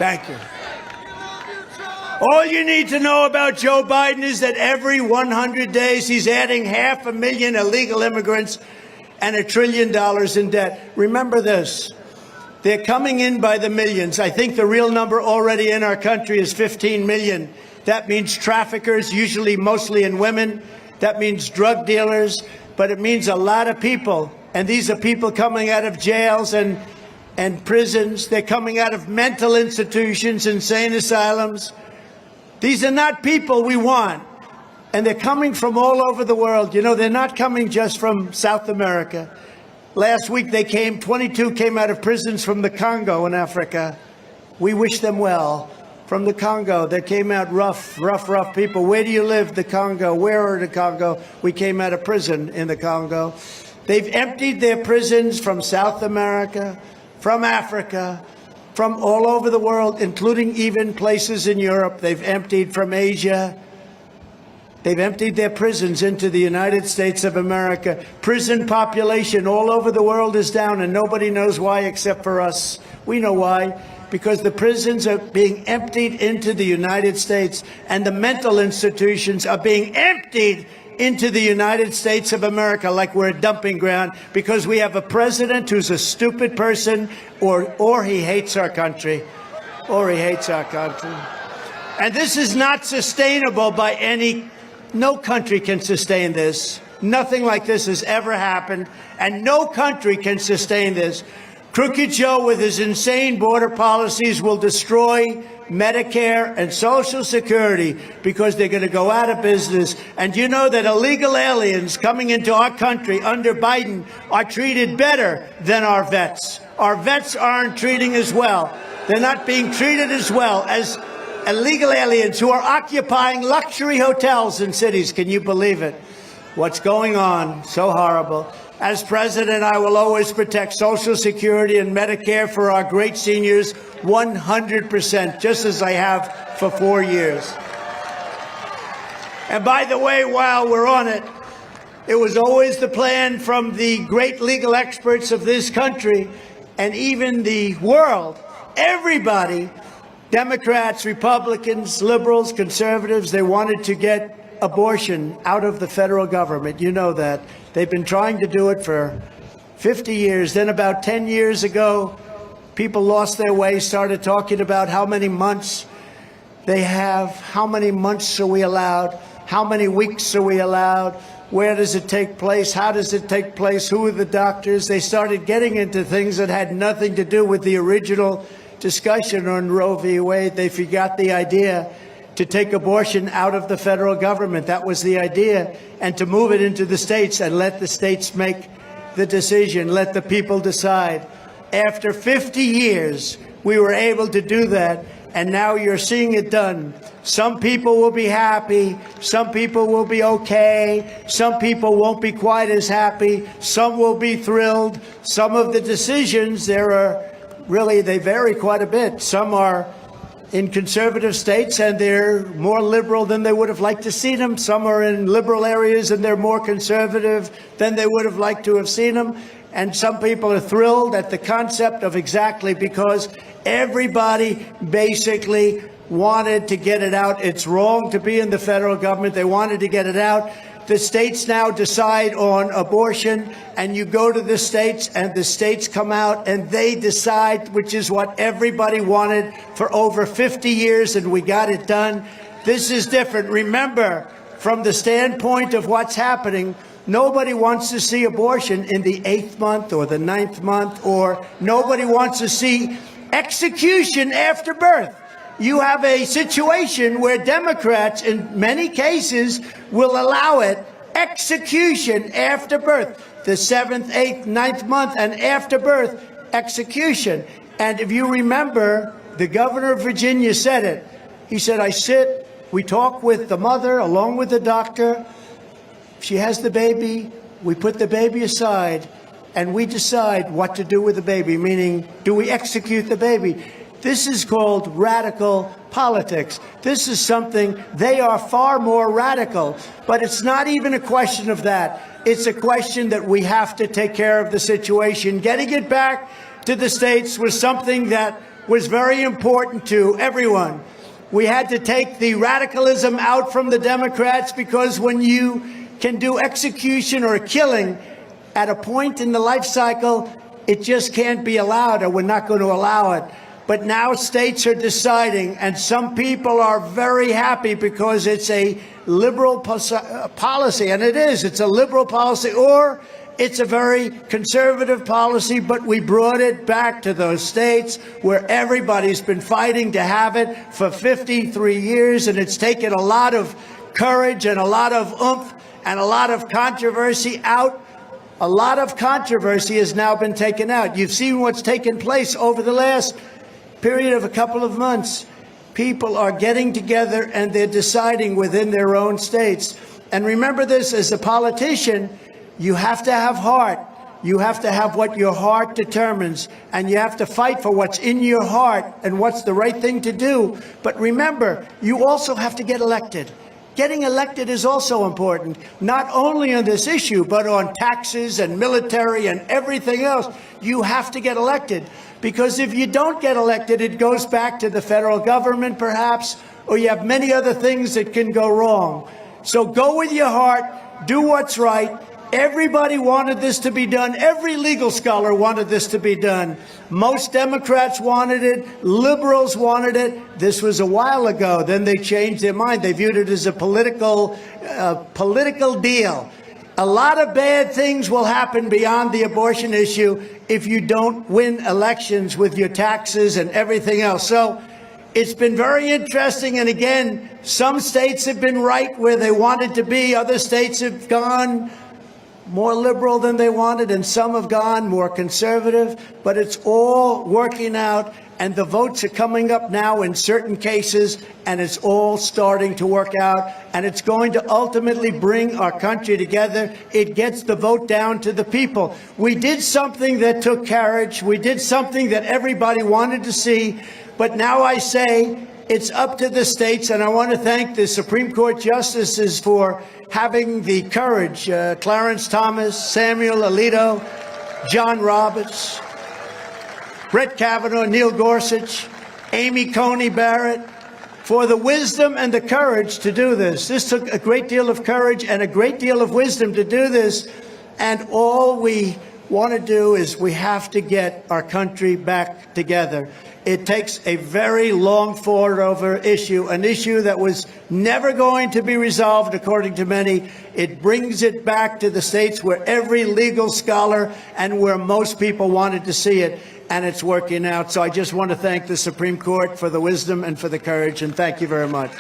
Thank you. All you need to know about Joe Biden is that every 100 days he's adding 500,000 illegal immigrants and $1 trillion in debt. Remember this. They're coming in by the millions. I think the real number already in our country is 15 million. That means traffickers, usually mostly in women. That means drug dealers. But it means a lot of people. And these are people coming out of jails and prisons. They're coming out of mental institutions, insane asylums. These are not people we want. And they're coming from all over the world. You know, they're not coming just from South America. Last week they came, 22 came out of prisons from the Congo in Africa. We wish them well. From the Congo, they came out rough people. Where do you live? The Congo. Where are the Congo? We came out of prison in the Congo. They've emptied their prisons from South America, from Africa, from all over the world, including even places in Europe. They've emptied from Asia. They've emptied their prisons into the United States of America. Prison population all over the world is down, and nobody knows why except for us. We know why. Because the prisons are being emptied into the United States, and the mental institutions are being emptied into the United States of America like we're a dumping ground, because we have a president who's a stupid person, or he hates our country. Or he hates our country. And this is not sustainable by no country can sustain this. Nothing like this has ever happened, and no country can sustain this. Crooked Joe with his insane border policies will destroy Medicare and Social Security because they're going to go out of business. And you know that illegal aliens coming into our country under Biden are treated better than our vets. Our vets aren't treating as well. They're not being treated as well as illegal aliens who are occupying luxury hotels in cities. Can you believe it? What's going on? So horrible. As president, I will always protect Social Security and Medicare for our great seniors 100%, just as I have for 4 years. And by the way, while we're on it, it was always the plan from the great legal experts of this country and even the world, everybody, Democrats, Republicans, liberals, conservatives, they wanted to get abortion out of the federal government. You know that. They've been trying to do it for 50 years. Then about 10 years ago, people lost their way, started talking about how many months they have, how many months are we allowed, how many weeks are we allowed, where does it take place, how does it take place, who are the doctors. They started getting into things that had nothing to do with the original discussion on Roe v. Wade. They forgot the idea to take abortion out of the federal government. That was the idea. And to move it into the states and let the states make the decision, let the people decide. After 50 years, we were able to do that. And now you're seeing it done. Some people will be happy. Some people will be okay. Some people won't be quite as happy. Some will be thrilled. Some of the decisions, they vary quite a bit. Some are in conservative states, and they're more liberal than they would have liked to see them. Some are in liberal areas, and they're more conservative than they would have liked to have seen them. And some people are thrilled at the concept of exactly because everybody basically wanted to get it out. It's wrong to be in the federal government. They wanted to get it out. The states now decide on abortion, and you go to the states, and the states come out, and they decide, which is what everybody wanted for over 50 years, and we got it done. This is different. Remember, from the standpoint of what's happening, nobody wants to see abortion in the 8th month or the 9th month, or nobody wants to see execution after birth. You have a situation where Democrats, in many cases, will allow it, execution after birth, the 7th, 8th, 9th month, and after birth, execution. And if you remember, the governor of Virginia said it. He said, we talk with the mother along with the doctor. She has the baby. We put the baby aside, and we decide what to do with the baby, meaning, do we execute the baby? This is called radical politics. This is something, they are far more radical. But it's not even a question of that. It's a question that we have to take care of the situation. Getting it back to the states was something that was very important to everyone. We had to take the radicalism out from the Democrats because when you can do execution or killing at a point in the life cycle, it just can't be allowed, or we're not going to allow it. But now states are deciding, and some people are very happy because it's a liberal policy, and it is. It's a liberal policy, or it's a very conservative policy, but we brought it back to those states where everybody's been fighting to have it for 53 years, and it's taken a lot of courage and a lot of oomph and a lot of controversy out. A lot of controversy has now been taken out. You've seen what's taken place over the last period of a couple of months. People are getting together and they're deciding within their own states. And remember this, as a politician, you have to have heart. You have to have what your heart determines, and you have to fight for what's in your heart and what's the right thing to do. But remember, you also have to get elected. Getting elected is also important, not only on this issue, but on taxes and military and everything else. You have to get elected, because if you don't get elected, it goes back to the federal government, perhaps, or you have many other things that can go wrong. So go with your heart, do what's right. Everybody wanted this to be done. Every legal scholar wanted this to be done. Most Democrats wanted it. Liberals wanted it. This was a while ago. Then they changed their mind. They viewed it as a political deal. A lot of bad things will happen beyond the abortion issue if you don't win elections with your taxes and everything else. So it's been very interesting. And again, some states have been right where they wanted to be. Other states have gone more liberal than they wanted, and some have gone more conservative, but it's all working out, and the votes are coming up now in certain cases, and it's all starting to work out, and it's going to ultimately bring our country together. It gets the vote down to the people. We did something that took courage. We did something that everybody wanted to see, but now I say it's up to the states, and I want to thank the Supreme Court justices for having the courage, Clarence Thomas, Samuel Alito, John Roberts, Brett Kavanaugh, Neil Gorsuch, Amy Coney Barrett, for the wisdom and the courage to do this. This took a great deal of courage and a great deal of wisdom to do this, and all we want to do is we have to get our country back together. It takes a very long fought-over issue, an issue that was never going to be resolved, according to many. It brings it back to the states where every legal scholar and where most people wanted to see it, and it's working out. So I just want to thank the Supreme Court for the wisdom and for the courage, and thank you very much.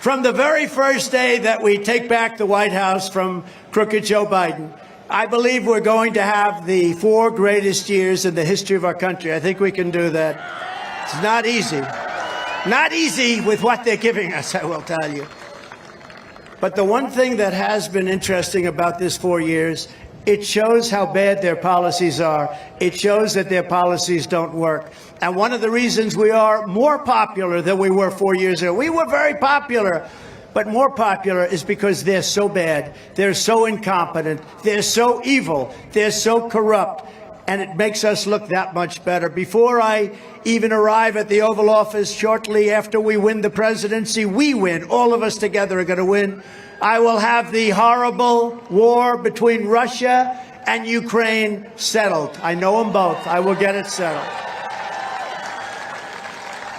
From the very first day that we take back the White House from crooked Joe Biden, I believe we're going to have the 4 greatest years in the history of our country. I think we can do that. It's not easy. Not easy with what they're giving us, I will tell you. But the one thing that has been interesting about this 4 years, it shows how bad their policies are. It shows that their policies don't work. And one of the reasons we are more popular than we were 4 years ago, we were very popular, but more popular is because they're so bad. They're so incompetent. They're so evil. They're so corrupt. And it makes us look that much better. Before I even arrive at the Oval Office, shortly after we win the presidency, we win. All of us together are going to win. I will have the horrible war between Russia and Ukraine settled. I know them both. I will get it settled.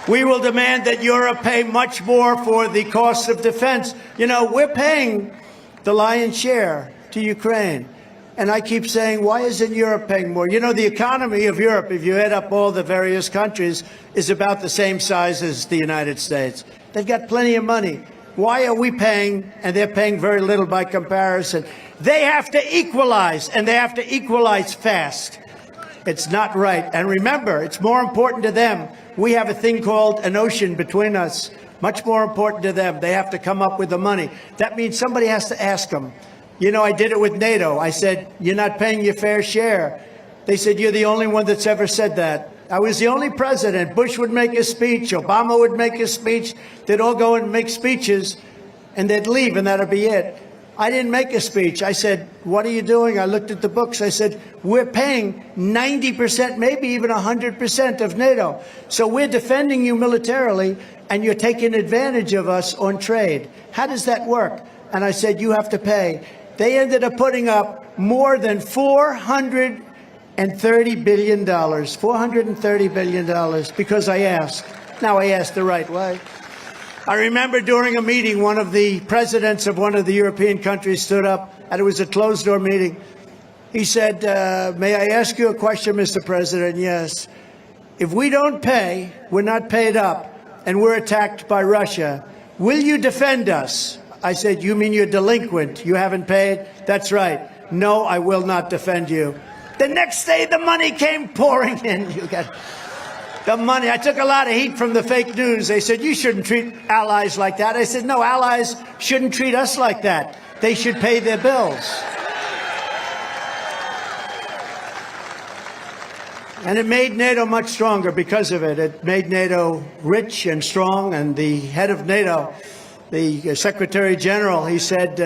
We will demand that Europe pay much more for the cost of defense. You know, we're paying the lion's share to Ukraine. And I keep saying, why isn't Europe paying more? You know, the economy of Europe, if you add up all the various countries, is about the same size as the United States. They've got plenty of money. Why are we paying, and they're paying very little by comparison? They have to equalize, and they have to equalize fast. It's not right. And remember, it's more important to them. We have a thing called an ocean between us. Much more important to them. They have to come up with the money. That means somebody has to ask them. You know, I did it with NATO. I said, you're not paying your fair share. They said, you're the only one that's ever said that. I was the only president. Bush would make a speech. Obama would make a speech. They'd all go and make speeches, and they'd leave, and that'd be it. I didn't make a speech. I said, what are you doing? I looked at the books. I said, we're paying 90%, maybe even 100% of NATO. So we're defending you militarily, and you're taking advantage of us on trade. How does that work? And I said, you have to pay. They ended up putting up more than $430 billion, $430 billion, because I asked. Now I asked the right way. I remember during a meeting, one of the presidents of one of the European countries stood up, and it was a closed-door meeting. He said, may I ask you a question, Mr. President? Yes. If we don't pay, we're not paid up, and we're attacked by Russia, will you defend us? I said, you mean you're delinquent? You haven't paid? That's right. No, I will not defend you. The next day, the money came pouring in. You got the money. I took a lot of heat from the fake news. They said, you shouldn't treat allies like that. I said, no, allies shouldn't treat us like that. They should pay their bills. And it made NATO much stronger because of it. It made NATO rich and strong. And the head of NATO, the Secretary General, he said,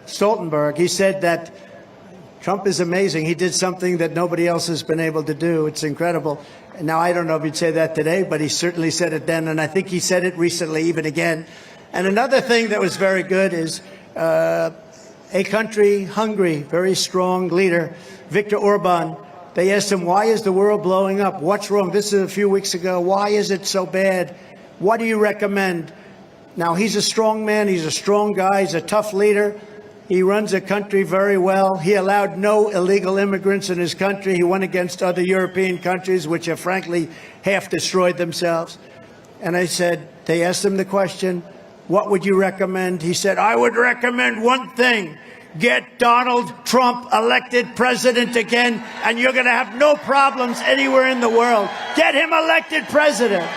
Stoltenberg, he said that Trump is amazing. He did something that nobody else has been able to do. It's incredible. Now, I don't know if he'd say that today, but he certainly said it then, and I think he said it recently, even again. And another thing that was very good is a country, Hungary, very strong leader, Viktor Orban. They asked him, why is the world blowing up? What's wrong? This is a few weeks ago. Why is it so bad? What do you recommend? Now, he's a strong man. He's a strong guy. He's a tough leader. He runs a country very well. He allowed no illegal immigrants in his country. He went against other European countries, which have frankly half destroyed themselves. And I said, they asked him the question, what would you recommend? He said, I would recommend one thing. Get Donald Trump elected president again, and you're going to have no problems anywhere in the world. Get him elected president.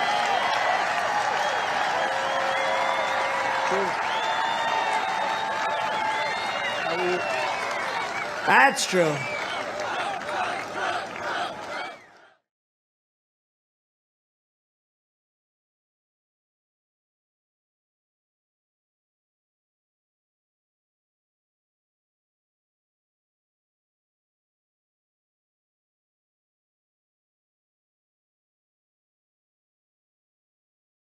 That's true.